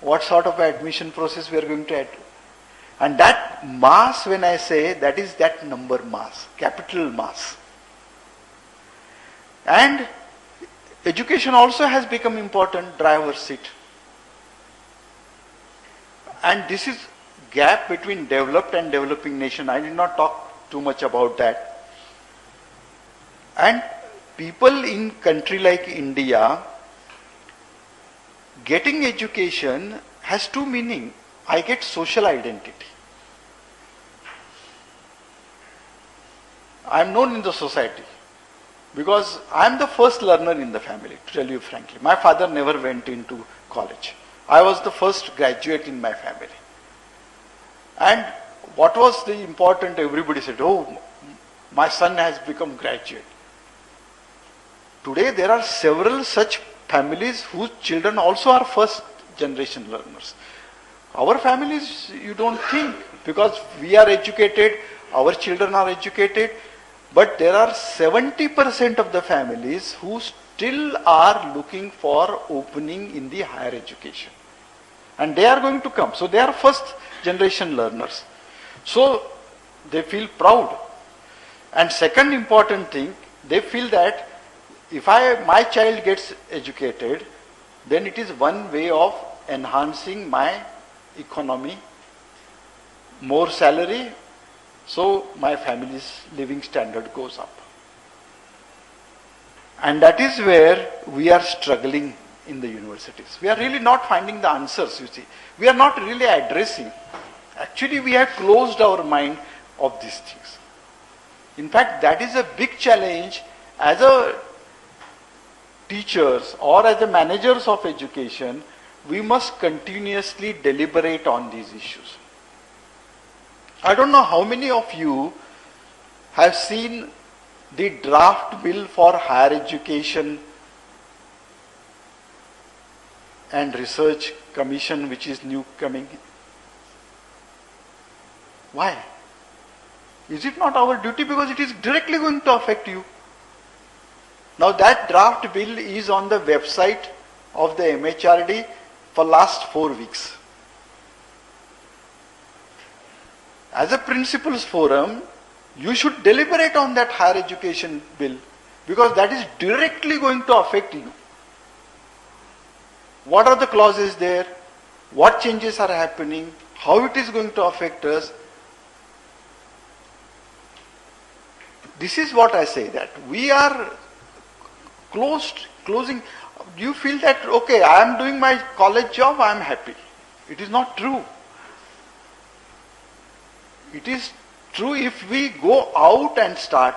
what sort of admission process we are going to add. And that mass, when I say, that is that number mass, capital mass. And education also has become important driver's seat. And this is gap between developed and developing nation. I did not talk too much about that. And people in country like India, getting education has two meaning. I get social identity. I am known in the society because I am the first learner in the family, to tell you frankly. My father never went into college. I was the first graduate in my family. And what was the important, everybody said, oh, my son has become graduate. Today there are several such families whose children also are first generation learners. Our families, you don't think, because we are educated, our children are educated, but there are 70% of the families who still are looking for opening in the higher education. And they are going to come. So they are first generation learners. So they feel proud. And second important thing, they feel that if my child gets educated, then it is one way of enhancing my economy, more salary, so my family's living standard goes up. And that is where we are struggling in the universities. We are really not finding the answers, you see. We are not really addressing. Actually, we have closed our mind of these things. In fact, that is a big challenge as a teachers or as a managers of education. We must continuously deliberate on these issues. I don't know how many of you have seen the draft bill for higher education and research commission which is new coming. Why? Is it not our duty? Because it is directly going to affect you. Now that draft bill is on the website of the MHRD for last 4 weeks. As a principals forum, you should deliberate on that higher education bill because that is directly going to affect you. What are the clauses there? What changes are happening? How it is going to affect us? This is what I say, that we are closing. You feel that, okay, I am doing my college job, I am happy. It is not true. It is true if we go out and start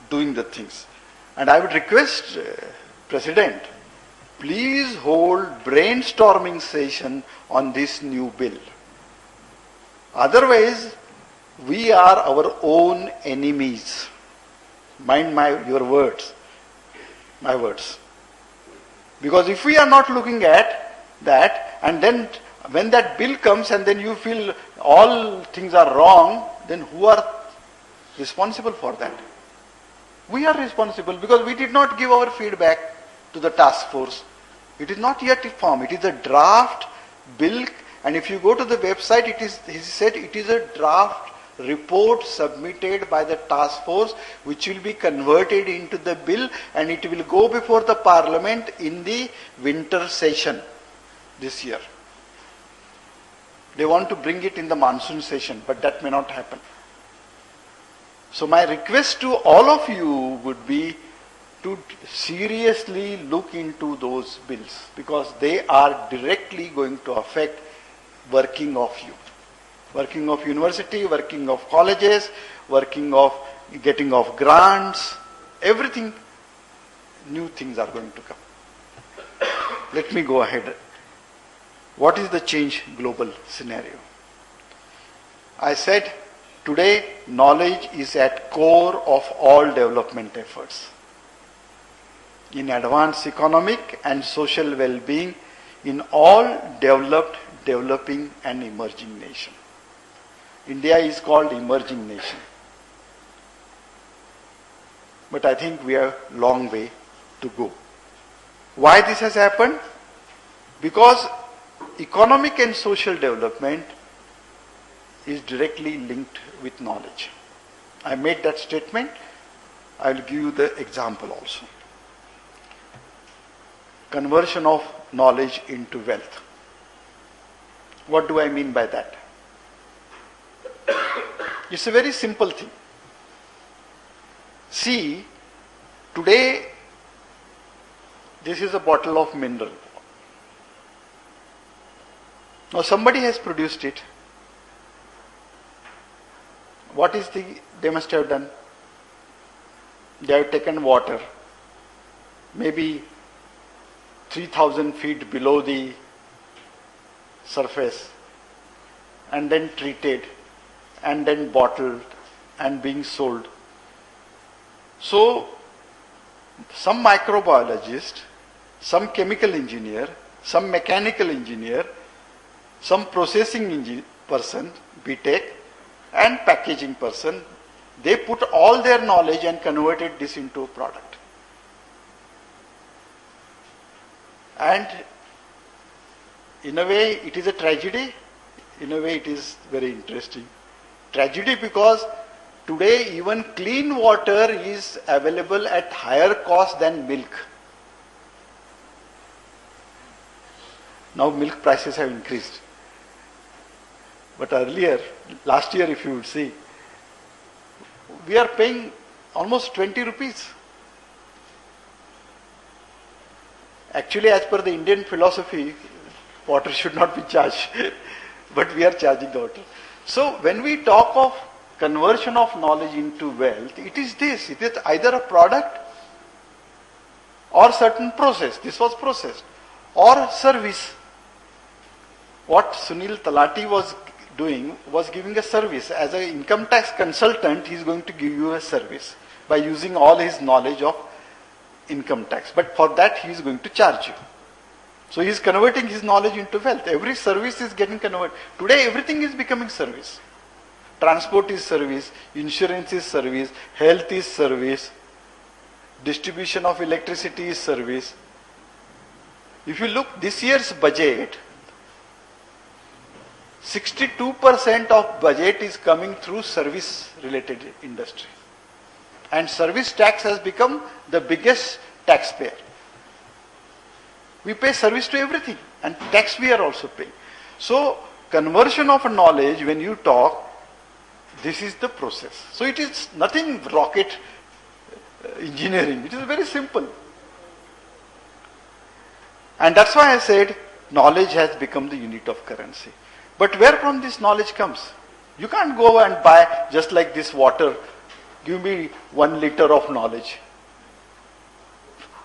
doing the things. And I would request President, please hold brainstorming session on this new bill. Otherwise, we are our own enemies. Mind your words, my words. Because if we are not looking at that, and then when that bill comes and then you feel all things are wrong, then who are responsible for that? We are responsible because we did not give our feedback to the task force. It is not yet formed. It is a draft bill, and if you go to the website, he said it is a draft report submitted by the task force which will be converted into the bill and it will go before the parliament in the winter session this year. They want to bring it in the monsoon session, but that may not happen. So my request to all of you would be to seriously look into those bills because they are directly going to affect working of you. Working of university, working of colleges, working of getting of grants, everything, new things are going to come. Let me go ahead. What is the change global scenario? I said today knowledge is at core of all development efforts. In advanced economic and social well-being in all developed, developing and emerging nations. India is called emerging nation. But I think we have a long way to go. Why this has happened? Because economic and social development is directly linked with knowledge. I made that statement. I will give you the example also. Conversion of knowledge into wealth. What do I mean by that? It's a very simple thing. See, today, this is a bottle of mineral. Now somebody has produced it. What is they must have done? They have taken water, maybe 3,000 feet below the surface, and then treated, and then bottled, and being sold. So, some microbiologist, some chemical engineer, some mechanical engineer, some processing person, BTech, and packaging person, they put all their knowledge and converted this into a product. And in a way it is a tragedy, in a way it is very interesting. Tragedy because today even clean water is available at higher cost than milk. Now milk prices have increased. But earlier, last year if you would see, we are paying almost 20 rupees. Actually, as per the Indian philosophy, water should not be charged, but we are charging the water. So when we talk of conversion of knowledge into wealth, it is this. It is either a product or certain process. This was processed. Or service. What Sunil Talati was doing was giving a service. As an income tax consultant, he is going to give you a service by using all his knowledge of income tax. But for that, he is going to charge you. So he is converting his knowledge into wealth. Every service is getting converted. Today, everything is becoming service. Transport is service, insurance is service, health is service, distribution of electricity is service. If you look this year's budget, 62% of budget is coming through service related industry. And service tax has become the biggest taxpayer. We pay service to everything and tax we are also paying. So conversion of knowledge, when you talk, this is the process. So it is nothing rocket engineering. It is very simple. And that's why I said knowledge has become the unit of currency. But where from this knowledge comes? You can't go and buy just like this water. Give me 1 liter of knowledge.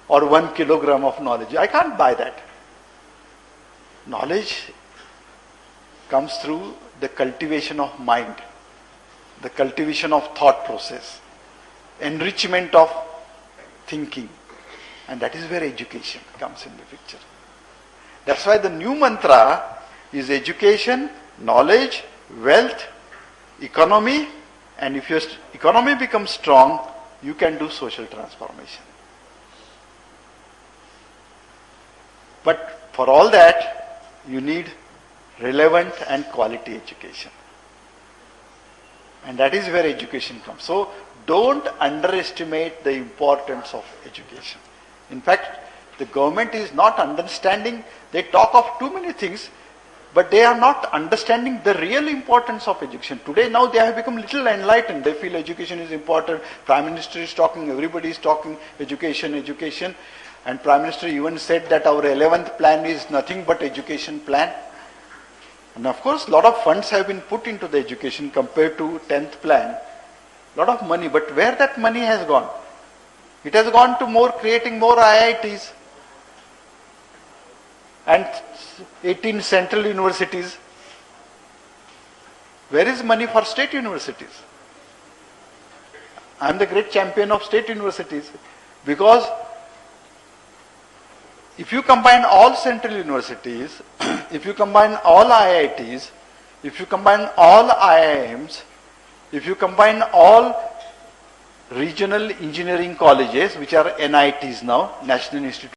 Or 1 kilogram of knowledge. I can't buy that. Knowledge comes through the cultivation of mind. The cultivation of thought process. Enrichment of thinking. And that is where education comes in the picture. That's why the new mantra is education, knowledge, wealth, economy, and if your economy becomes strong, you can do social transformation. But for all that, you need relevant and quality education. And that is where education comes. So don't underestimate the importance of education. In fact, the government is not understanding, they talk of too many things, but they are not understanding the real importance of education. Today now they have become little enlightened. They feel education is important. Prime Minister is talking, everybody is talking education, education. And Prime Minister even said that our 11th plan is nothing but education plan. And of course, a lot of funds have been put into the education compared to 10th plan. A lot of money, but where that money has gone? It has gone to creating more IITs and 18 central universities. Where is money for state universities? I am the great champion of state universities because if you combine all central universities, if you combine all IITs, if you combine all IIMs, if you combine all regional engineering colleges, which are NITs now, National Institute